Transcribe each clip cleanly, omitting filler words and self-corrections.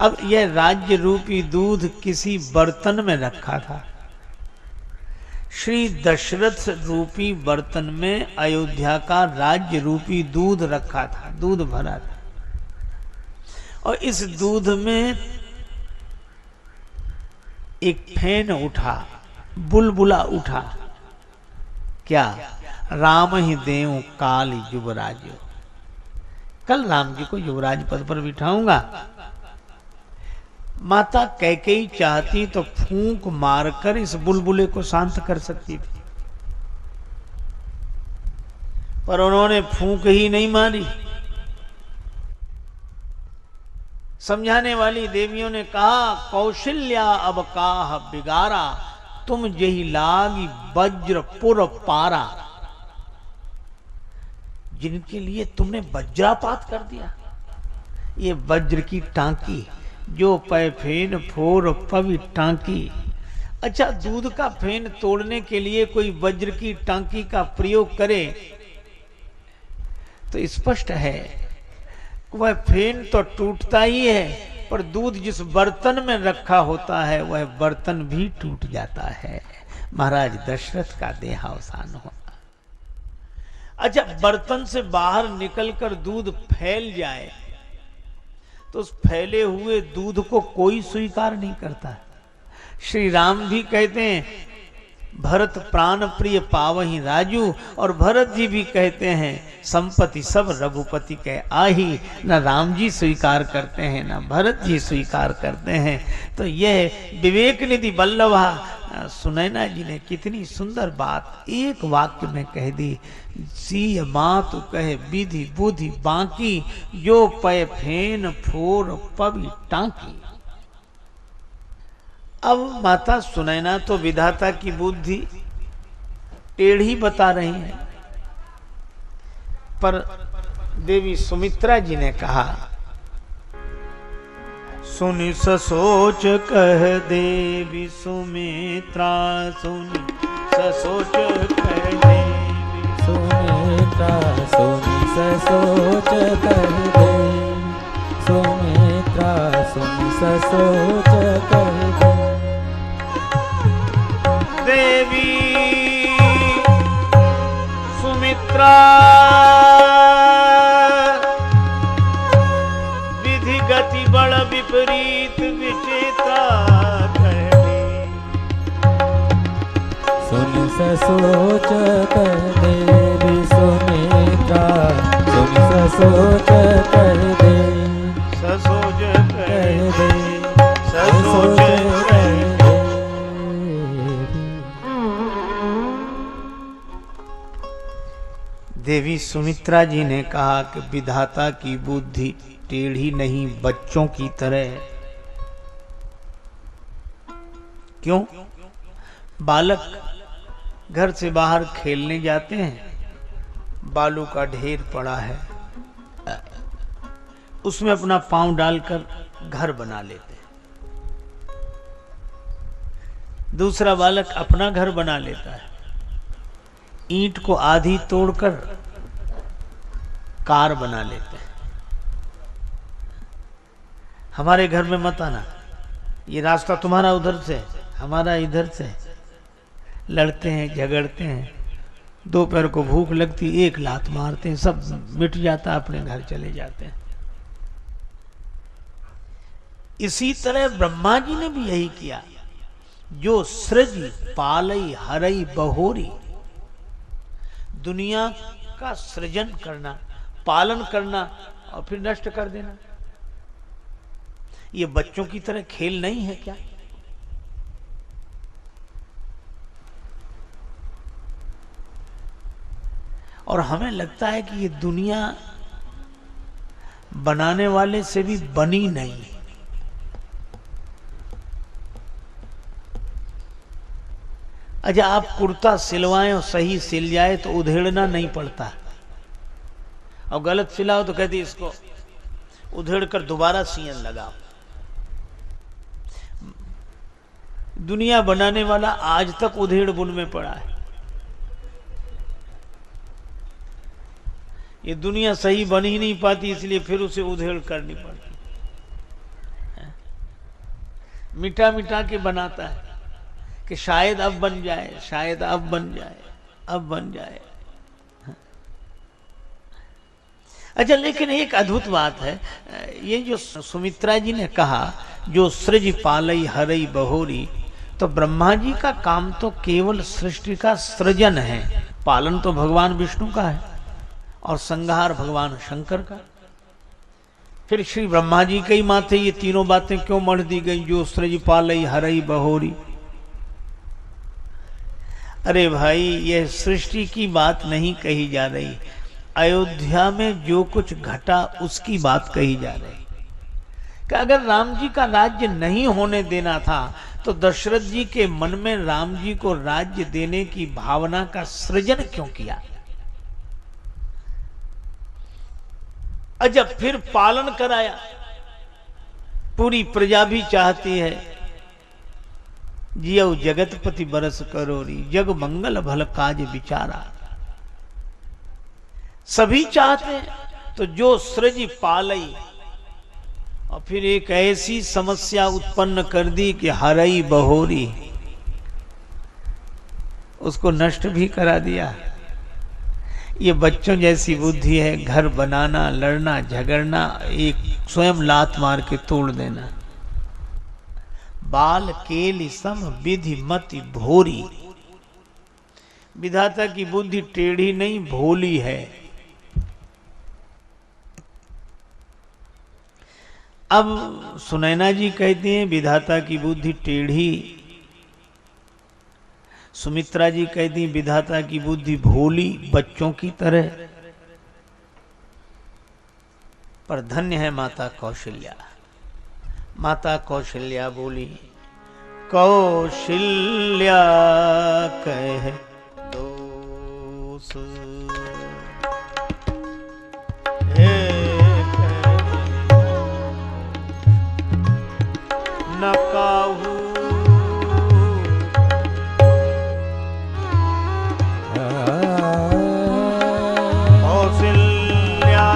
अब यह राज्य रूपी दूध किसी बर्तन में रखा था। श्री दशरथ रूपी बर्तन में अयोध्या का राज्य रूपी दूध रखा था, दूध भरा था। और इस दूध में एक फेन उठा, बुलबुला उठा। क्या? राम ही देव काल युवराज, कल राम जी को युवराज पद पर बिठाऊंगा। माता कैकेयी चाहती तो फूंक मारकर इस बुलबुले को शांत कर सकती थी, पर उन्होंने फूंक ही नहीं मारी। समझाने वाली देवियों ने कहा, कौशल्या अब काह बिगारा, तुम जही लागी वज्रपुर पारा। जिनके लिए तुमने वज्रापात कर दिया, ये वज्र की टांकी, जो पै फेन फोर पवि टांकी। अच्छा, दूध का फेन तोड़ने के लिए कोई वज्र की टांकी का प्रयोग करे तो स्पष्ट है वह फेन तो टूटता ही है, पर दूध जिस बर्तन में रखा होता है वह बर्तन भी टूट जाता है। महाराज दशरथ का देहावसान होना। अच्छा, बर्तन से बाहर निकलकर दूध फैल जाए तो उस फैले हुए दूध को कोई स्वीकार नहीं करता। श्री राम भी कहते हैं, भरत प्राण प्रिय पावही राजू, और भरत जी भी कहते हैं, संपत्ति सब रघुपति के आही। न राम जी स्वीकार करते हैं, न भरत जी स्वीकार करते हैं। तो यह विवेक निधि वल्लभा सुनैना जी ने कितनी सुंदर बात एक वाक्य में कह दी। सीय मातु कहे विधि बुद्धि बाकी, जो पय फेन फोर पवि टांकी। अब माता सुनैना तो विधाता की बुद्धि टेढ़ी बता रही है, पर देवी सुमित्रा जी ने कहा, सुनि ससोच कह देवी सुमित्रा, सुनि ससोच कह देवी सुमित्रा, सुनि ससोच कह देवी सुमित्रा, सुनि ससोच कह देवी सुमित्रा। विधि गति बड़ विपरीत विचेता कहती, सुनि ससोच कह देवी सुमित्रा, सुनि ससोच कह देवी ससोच कह दे, ससोच कह दे। देवी सुमित्रा जी ने कहा कि विधाता की बुद्धि टेढ़ी नहीं, बच्चों की तरह है। क्यों? बालक घर से बाहर खेलने जाते हैं, बालू का ढेर पड़ा है, उसमें अपना पांव डालकर घर बना लेते हैं। दूसरा बालक अपना घर बना लेता है, ईंट को आधी तोड़कर कार बना लेते हैं। हमारे घर में मत आना, ये रास्ता तुम्हारा उधर से, हमारा इधर से। लड़ते हैं, झगड़ते हैं, दोपहर को भूख लगती, एक लात मारते हैं, सब मिट जाता, अपने घर चले जाते हैं। इसी तरह ब्रह्मा जी ने भी यही किया, जो सृजी पालई हरई बहोरी। दुनिया का सृजन करना, पालन करना और फिर नष्ट कर देना, ये बच्चों की तरह खेल नहीं है क्या? और हमें लगता है कि ये दुनिया बनाने वाले से भी बनी नहीं। अच्छा, आप कुर्ता सिलवाएं और सही सिल जाए तो उधेड़ना नहीं पड़ता, और गलत सिलाओ तो कहती इसको उधेड़ कर दोबारा सियन लगाओ। दुनिया बनाने वाला आज तक उधेड़ बुन में पड़ा है। ये दुनिया सही बन ही नहीं पाती, इसलिए फिर उसे उधेड़ करनी पड़ती है। मिटा मिटा के बनाता है कि शायद अब बन जाए, शायद अब बन जाए, अब बन जाए। अच्छा, लेकिन एक अद्भुत बात है, ये जो सुमित्रा जी ने कहा जो सृज पालई हरई बहोरी, तो ब्रह्मा जी का काम तो केवल सृष्टि का सृजन है, पालन तो भगवान विष्णु का है और संहार भगवान शंकर का। फिर श्री ब्रह्मा जी के ही माथे ये तीनों बातें क्यों मढ़ दी गई, जो सृज पालई हरई बहोरी। अरे भाई, यह सृष्टि की बात नहीं कही जा रही, अयोध्या में जो कुछ घटा उसकी बात कही जा रही। कि अगर राम जी का राज्य नहीं होने देना था तो दशरथ जी के मन में राम जी को राज्य देने की भावना का सृजन क्यों किया। अजब, फिर पालन कराया। पूरी प्रजा भी चाहती है जियो जगतपति बरस करोरी, जग मंगल भल काज विचारा। सभी चाहते हैं, तो जो सृज पालई, और फिर एक ऐसी समस्या उत्पन्न कर दी कि हरई बहोरी, उसको नष्ट भी करा दिया। ये बच्चों जैसी बुद्धि है, घर बनाना, लड़ना झगड़ना, एक स्वयं लात मार के तोड़ देना। बाल केल सम विधि मति भोरी, विधाता की बुद्धि टेढ़ी नहीं भोली है। अब सुनैना जी कहती हैं विधाता की बुद्धि टेढ़ी, सुमित्रा जी कहती हैं विधाता की बुद्धि भोली, बच्चों की तरह। पर धन्य है माता कौशल्या। माता कौशल्या बोली, कौशल्या कह दोष न काहू कौशल्या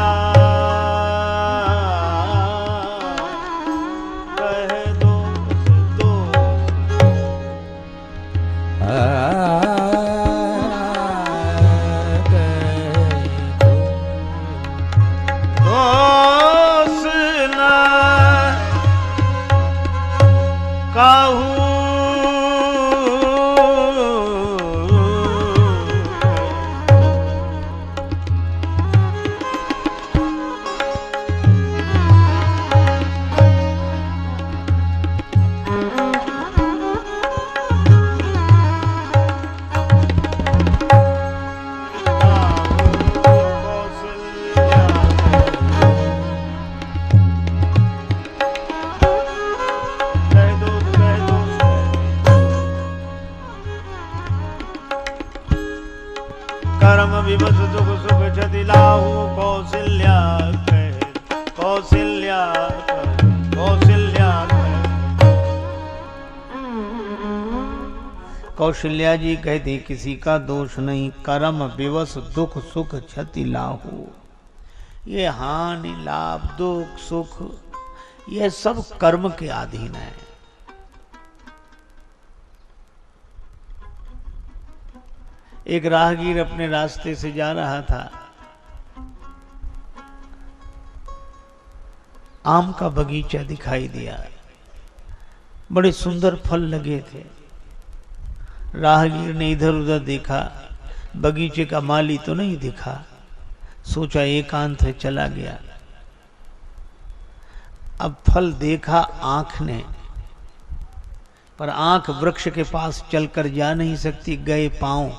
कह दोष दोष न काहू कर्म विवश दुख सुख क्षति लाहू, कौशल्या कह कौशल्या कौशल्या कह। कौशल्या जी कहती किसी का दोष नहीं, कर्म विवश दुख सुख क्षति लाहू। ये हानि लाभ दुख सुख ये सब कर्म के अधीन है। एक राहगीर अपने रास्ते से जा रहा था, आम का बगीचा दिखाई दिया, बड़े सुंदर फल लगे थे। राहगीर ने इधर उधर देखा, बगीचे का माली तो नहीं दिखा, सोचा एकांत है, चला गया। अब फल देखा आंख ने, पर आंख वृक्ष के पास चलकर जा नहीं सकती, गए पांव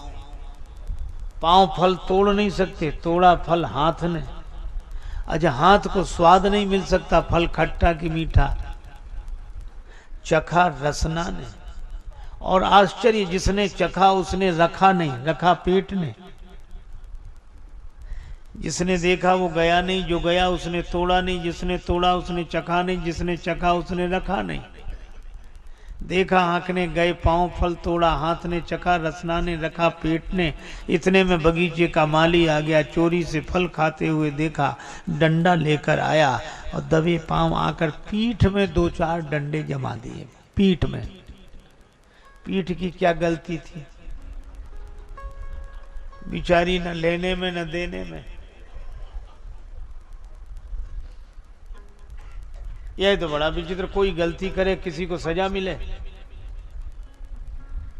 फल तोड़ नहीं सकते, तोड़ा फल हाथ ने। अच्छा, हाथ को स्वाद नहीं मिल सकता, फल खट्टा कि मीठा, चखा रसना ने। और आश्चर्य, जिसने चखा उसने रखा नहीं, रखा पेट ने। जिसने देखा वो गया नहीं, जो गया उसने तोड़ा नहीं, जिसने तोड़ा उसने चखा नहीं, जिसने चखा उसने रखा नहीं। देखा आंख ने, गए पांव, फल तोड़ा हाथ ने, चखा रसना ने, रखा पेट ने। इतने में बगीचे का माली आ गया, चोरी से फल खाते हुए देखा, डंडा लेकर आया और दबे पांव आकर पीठ में 2-4 डंडे जमा दिए। पीठ में। पीठ की क्या गलती थी बिचारी, न लेने में न देने में। यह तो बड़ा विचित्र, कोई गलती करे किसी को सजा मिले।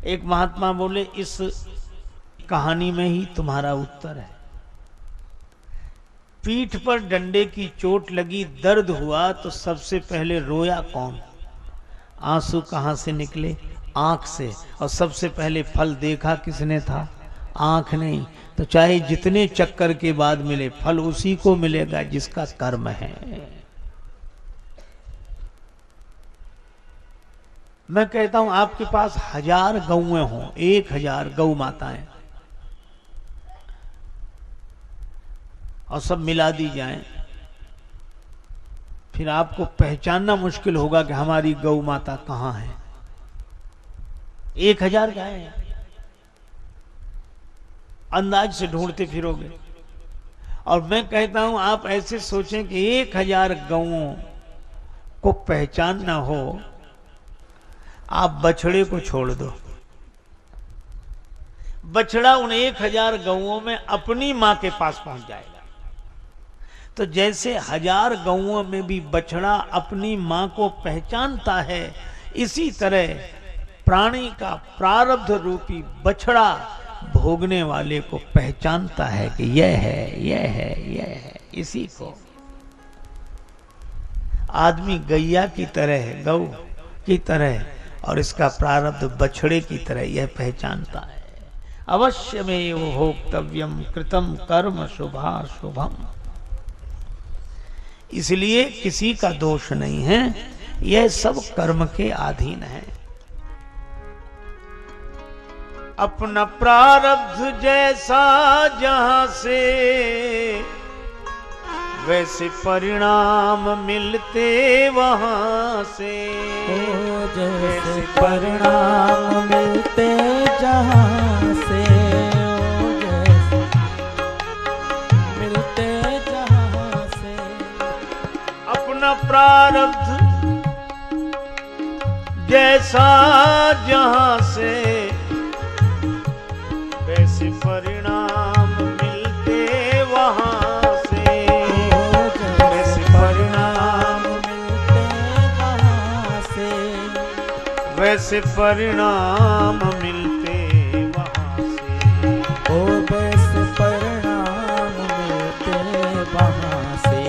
एक महात्मा बोले इस कहानी में ही तुम्हारा उत्तर है। पीठ पर डंडे की चोट लगी, दर्द हुआ तो सबसे पहले रोया कौन? आंसू कहां से निकले? आंख से। और सबसे पहले फल देखा किसने था? आंख नहीं। तो चाहे जितने चक्कर के बाद मिले, फल उसी को मिलेगा जिसका कर्म है। मैं कहता हूं आपके पास 1000 गौएं हों, 1000 गौ माताएं, और सब मिला दी जाएं, फिर आपको पहचानना मुश्किल होगा कि हमारी गौ माता कहां है। 1000 गायें अंदाज से ढूंढते फिरोगे। और मैं कहता हूं आप ऐसे सोचें कि 1000 गौओं को पहचानना हो, आप बछड़े को छोड़ दो। बछड़ा उन 1000 गौओं में अपनी मां के पास पहुंच जाएगा। तो जैसे 1000 गौओं में भी बछड़ा अपनी मां को पहचानता है, इसी तरह प्राणी का प्रारब्ध रूपी बछड़ा भोगने वाले को पहचानता है कि यह है, यह है, यह है। इसी को आदमी गैया की तरह है, गौ की तरह, और इसका प्रारब्ध बछड़े की तरह यह पहचानता है। अवश्य में वो भोक्तव्यम कृतम कर्म शुभाशुभम। इसलिए किसी का दोष नहीं है, यह सब कर्म के अधीन है। अपना प्रारब्ध जैसा जहां से वैसे परिणाम मिलते वहां से। जैसे परिणाम मिलते जहां से, जैसे मिलते जहां से। अपना प्रारब्ध जैसा जहां से वैसे परिणाम मिलते वहां से। वैसे परिणाम मिलते वहां से, वैसे परिणाम मिलते वहां से। ओ वैसे परिणाम मिलते वहां से।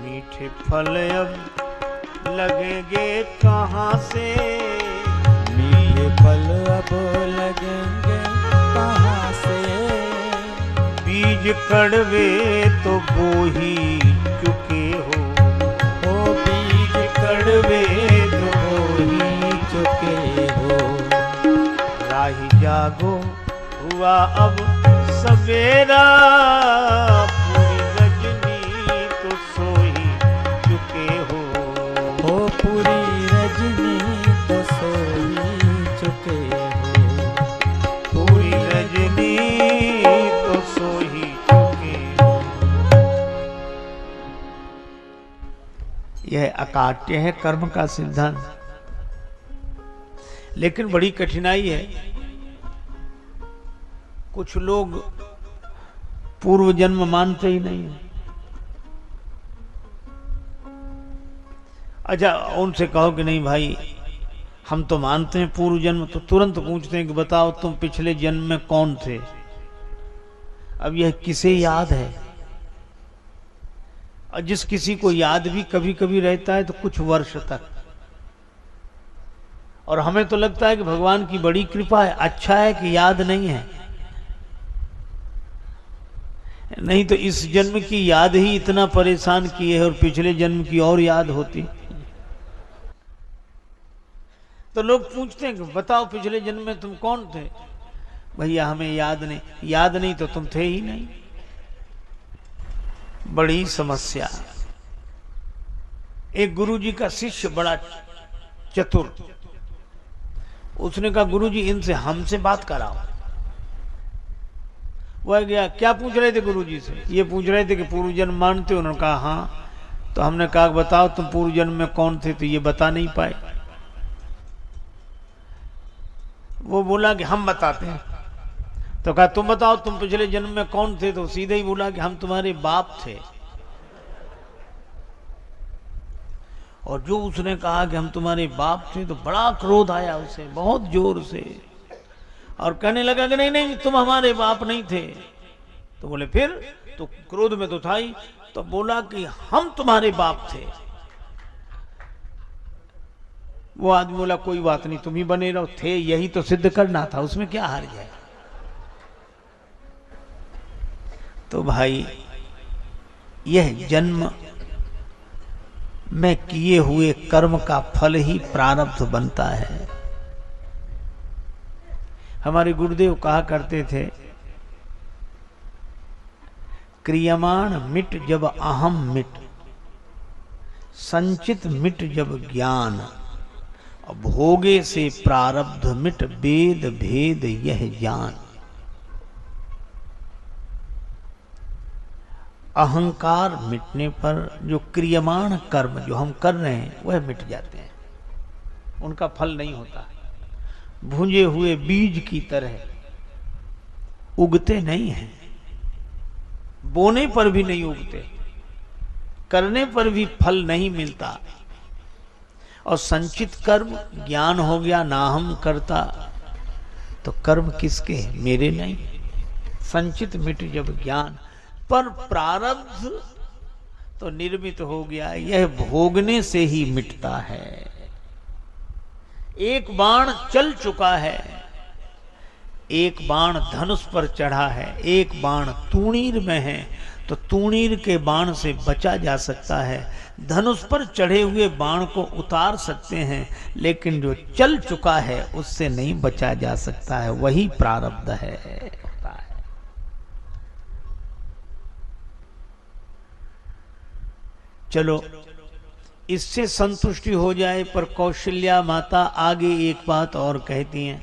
मीठे फल अब लगेंगे कहां से? मीठे फल अब लगेंगे कहां से? बीज कड़वे तो बो ही चुके हो। ओ बीज कड़वे तो बो ही चुके हो। राही जागो हुआ अब सवेरा, पूरी रजनी तो सो ही चुके हो। ओ पूरी रजनी तो सो ही चुके हो। पूरी रजनी तो सो ही चुके हो। यह अकाट्य है कर्म का सिद्धांत, लेकिन बड़ी कठिनाई है। कुछ लोग पूर्व जन्म मानते ही नहीं है। अच्छा, उनसे कहो कि नहीं भाई हम तो मानते हैं पूर्व जन्म, तो तुरंत पूछते हैं कि बताओ तुम पिछले जन्म में कौन थे? अब यह किसे याद है? और जिस किसी को याद भी कभी कभी रहता है तो कुछ वर्ष तक, और हमें तो लगता है कि भगवान की बड़ी कृपा है, अच्छा है कि याद नहीं है। नहीं तो इस जन्म की याद ही इतना परेशान किए है, और पिछले जन्म की और याद होती। तो लोग पूछते हैं कि बताओ पिछले जन्म में तुम कौन थे? भैया हमें याद नहीं। याद नहीं तो तुम थे ही नहीं। बड़ी समस्या। एक गुरुजी का शिष्य बड़ा चतुर, उसने कहा गुरुजी इनसे हमसे बात कराओ। वह गया, क्या पूछ रहे थे गुरुजी से? ये पूछ रहे थे कि पूर्व जन्म मानते हो? उन्होंने कहा हाँ। तो हमने कहा बताओ तुम पूर्व जन्म में कौन थे? तो ये बता नहीं पाए। वो बोला कि हम बताते हैं। तो कहा तुम बताओ तुम पिछले जन्म में कौन थे? तो सीधे ही बोला कि हम तुम्हारे बाप थे। और जो उसने कहा कि हम तुम्हारे बाप थे तो बड़ा क्रोध आया उसे, बहुत जोर से, और कहने लगा कि नहीं नहीं तुम हमारे बाप नहीं थे। तो बोले फिर? तो क्रोध में तो था ही, तो बोला कि हम तुम्हारे बाप थे। वो आदमी बोला कोई बात नहीं तुम ही बने रहो, थे यही तो सिद्ध करना था, उसमें क्या हार जाए। तो भाई यह जन्म में किए हुए कर्म का फल ही प्रारब्ध बनता है। हमारे गुरुदेव कहा करते थे, क्रियमाण मिट जब अहम मिट, संचित मिट जब ज्ञान, भोगे से प्रारब्ध मिट, वेद भेद यह जान। अहंकार मिटने पर जो क्रियमाण कर्म जो हम कर रहे हैं वह मिट जाते हैं, उनका फल नहीं होता। भुंजे हुए बीज की तरह उगते नहीं हैं, बोने पर भी नहीं उगते, करने पर भी फल नहीं मिलता। और संचित कर्म ज्ञान हो गया, ना हम करता, तो कर्म किसके? मेरे नहीं। संचित मिट जब ज्ञान, पर प्रारब्ध तो निर्मित हो गया, यह भोगने से ही मिटता है। एक बाण चल चुका है, एक बाण धनुष पर चढ़ा है, एक बाण तूणीर में है, तो तूणीर के बाण से बचा जा सकता है। धनुष पर चढ़े हुए बाण को उतार सकते हैं, लेकिन जो चल चुका है उससे नहीं बचा जा सकता है, वही प्रारब्ध है। चलो इससे संतुष्टि हो जाए, पर कौशल्या माता आगे एक बात और कहती हैं,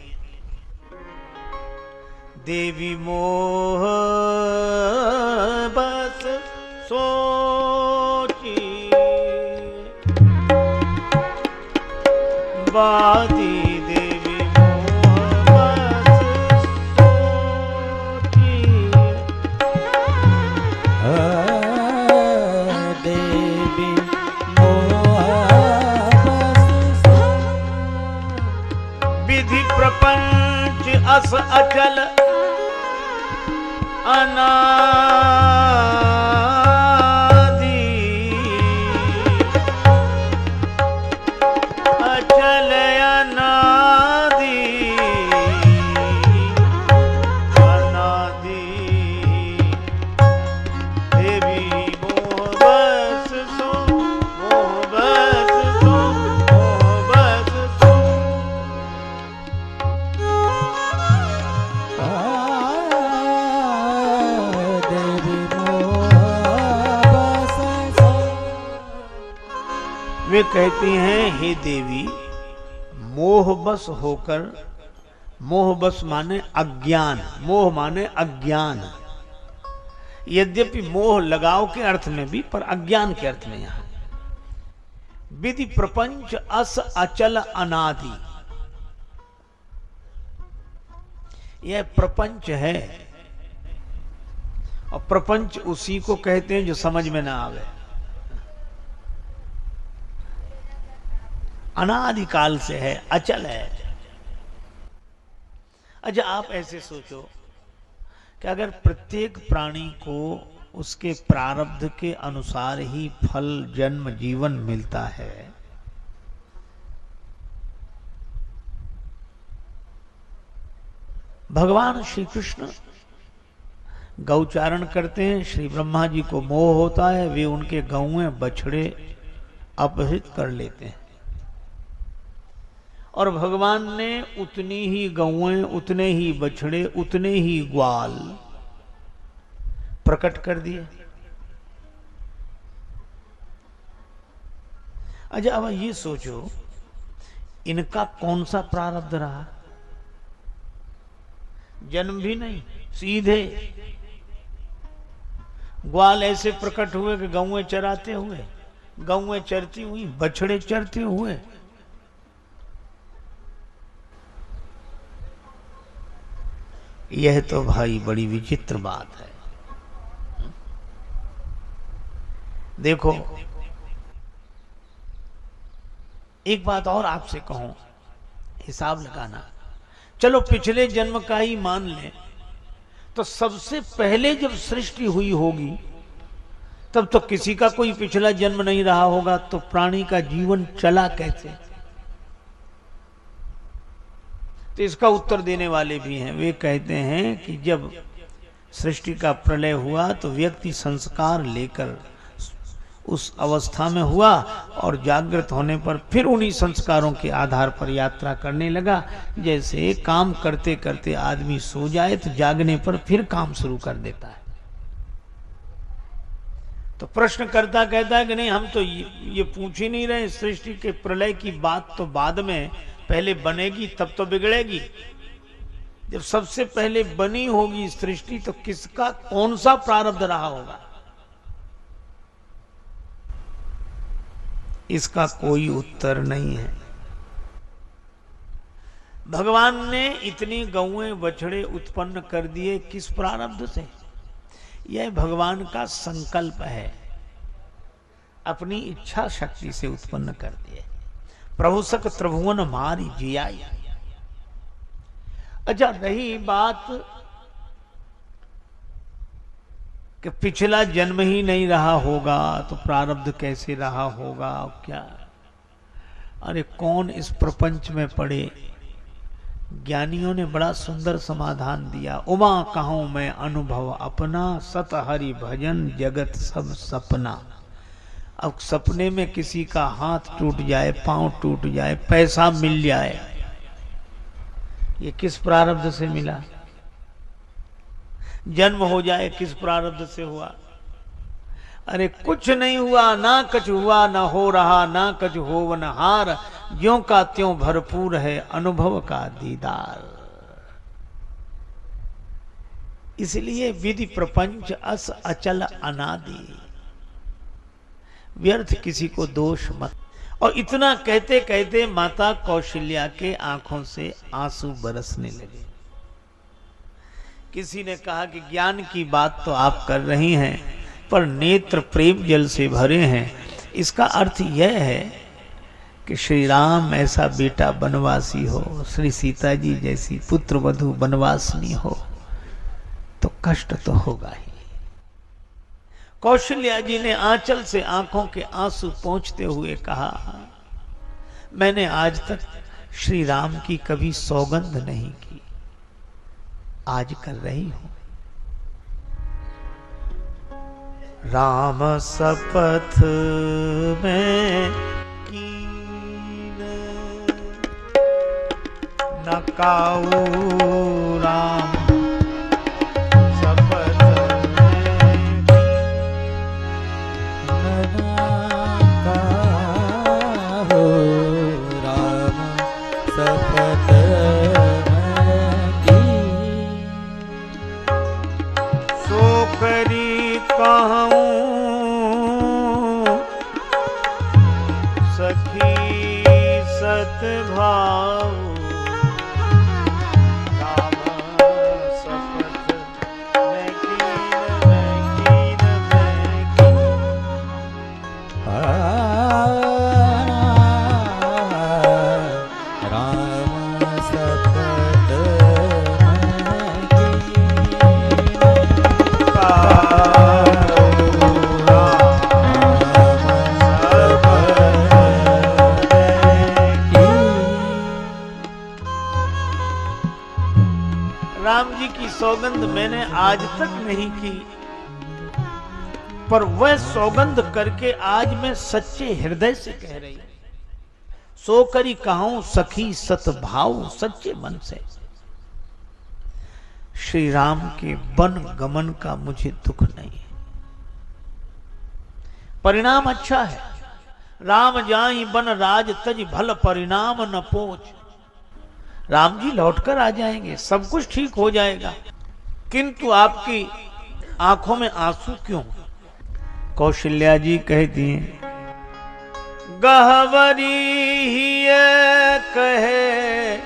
देवी मोह बस सोची, बादी देवी मोह बस सोची, देवी मोह बस विधि प्रपंच अस अचल अनादि, अचल अनादि, अनादि देवी मोह बस सो, मोह बस सो, मोह बस सो। वे कहती हैं, हे देवी, मोह बस होकर, मोह बस माने अज्ञान, मोह माने अज्ञान, यद्यपि मोह लगाव के अर्थ में भी, पर अज्ञान के अर्थ में यहां। विधि प्रपंच अस अचल अनादि, यह प्रपंच है, और प्रपंच उसी को कहते हैं जो समझ में ना आवे। अनादिकाल से है, अचल है। अच्छा आप ऐसे सोचो कि अगर प्रत्येक प्राणी को उसके प्रारब्ध के अनुसार ही फल, जन्म, जीवन मिलता है, भगवान श्री कृष्ण गौचारण करते हैं, श्री ब्रह्मा जी को मोह होता है, वे उनके गौएं बछड़े अपहृत कर लेते हैं, और भगवान ने उतनी ही गौएं, उतने ही बछड़े, उतने ही ग्वाल प्रकट कर दिए। अच्छा अब ये सोचो, इनका कौन सा प्रारब्ध रहा? जन्म भी नहीं, सीधे ग्वाल ऐसे प्रकट हुए कि गौएं चराते हुए, गौएं चरती हुई, बछड़े चरते हुए, यह तो भाई बड़ी विचित्र बात है। देखो, एक बात और आपसे कहूं, हिसाब लगाना। चलो पिछले जन्म का ही मान लें, तो सबसे पहले जब सृष्टि हुई होगी तब तो किसी का कोई पिछला जन्म नहीं रहा होगा, तो प्राणी का जीवन चला कैसे? तो इसका उत्तर देने वाले भी हैं। वे कहते हैं कि जब सृष्टि का प्रलय हुआ तो व्यक्ति संस्कार लेकर उस अवस्था में हुआ और जागृत होने पर फिर उन्हीं संस्कारों के आधार पर यात्रा करने लगा। जैसे काम करते करते आदमी सो जाए तो जागने पर फिर काम शुरू कर देता है। तो प्रश्नकर्ता कहता है कि नहीं, हम तो ये पूछ ही नहीं रहे, सृष्टि के प्रलय की बात तो बाद में, पहले बनेगी तब तो बिगड़ेगी। जब सबसे पहले बनी होगी सृष्टि तो किसका कौन सा प्रारब्ध रहा होगा? इसका कोई उत्तर नहीं है। भगवान ने इतनी गौएं बछड़े उत्पन्न कर दिए किस प्रारब्ध से? यह भगवान का संकल्प है, अपनी इच्छा शक्ति से उत्पन्न कर दिए। प्रभु सक त्रिभुवन मारी जियाई। अच्छा, रही बात कि पिछला जन्म ही नहीं रहा होगा तो प्रारब्ध कैसे रहा होगा? क्या, अरे कौन इस प्रपंच में पड़े? ज्ञानियों ने बड़ा सुंदर समाधान दिया। उमा कहूं मैं अनुभव अपना, सत हरि भजन जगत सब सपना। अब सपने में किसी का हाथ टूट जाए, पांव टूट जाए, पैसा मिल जाए, ये किस प्रारब्ध से मिला? जन्म हो जाए किस प्रारब्ध से हुआ? अरे कुछ नहीं हुआ, ना कुछ हुआ, ना हो रहा, ना कुछ होवन हार। ज्यों का त्यों भरपूर है अनुभव का दीदार। इसलिए विधि प्रपंच अस अचल अनादि, व्यर्थ किसी को दोष मत। और इतना कहते कहते माता कौशल्या के आंखों से आंसू बरसने लगे। किसी ने कहा कि ज्ञान की बात तो आप कर रही हैं, पर नेत्र प्रेम जल से भरे हैं। इसका अर्थ यह है कि श्री राम ऐसा बेटा बनवासी हो, श्री सीता जी जैसी पुत्र वधू बनवासनी हो, तो कष्ट तो होगा ही। कौशल्या जी ने आंचल से आंखों के आंसू पोंछते हुए कहा, मैंने आज तक श्री राम की कभी सौगंध नहीं की, आज कर रही हूं। राम शपथ में कीन न काऊ, राम शपथ में काहू, राम शपथ कहूं सखी सतभाव, राम शपथ मैं कीन राम शपथ राम जी की सौगंध मैंने आज तक नहीं की, पर वह सौगंध करके आज मैं सच्चे हृदय से कह रही हूं। सो करी कहूं सखी सतभाव, सच्चे मन से। श्री राम के वन गमन का मुझे दुख नहीं है, परिणाम अच्छा है। राम जाई बन राज तज भल परिणाम न पोच। राम जी लौटकर आ जाएंगे, सब कुछ ठीक हो जाएगा, किंतु आपकी आंखों में आंसू क्यों? कौशल्या जी कहती हैं, गहवरी ही कहे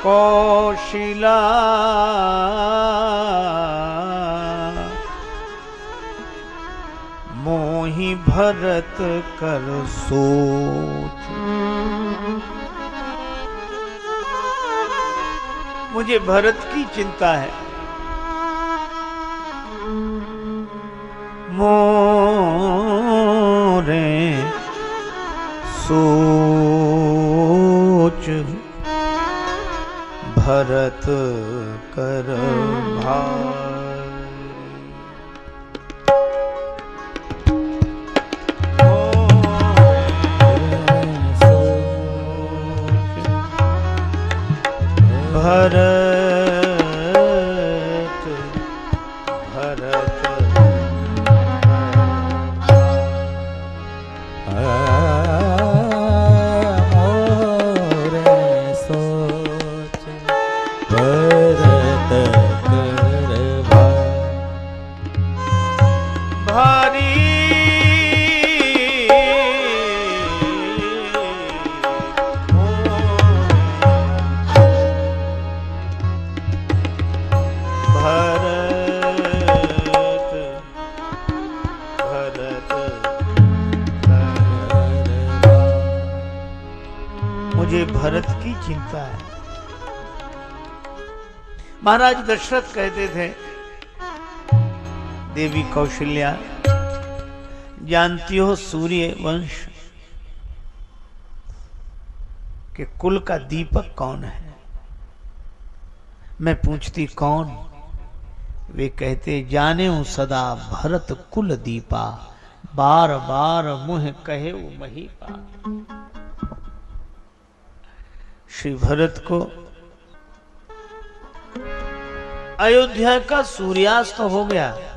कौशिला मोहि भरत कर सोच। मुझे भरत की चिंता है। मोरे सोच भरत कर भारी। भरत भरत मोरे सोच भरत कर भारी। मुझे भरत की चिंता है। महाराज दशरथ कहते थे, देवी कौशल्या जानती हो सूर्य वंश के कुल का दीपक कौन है? मैं पूछती कौन? वे कहते जाने हूं सदा भरत कुल दीपा, बार बार मुह कहे वो महीपा। श्री भरत को अयोध्या का सूर्यास्त हो गया।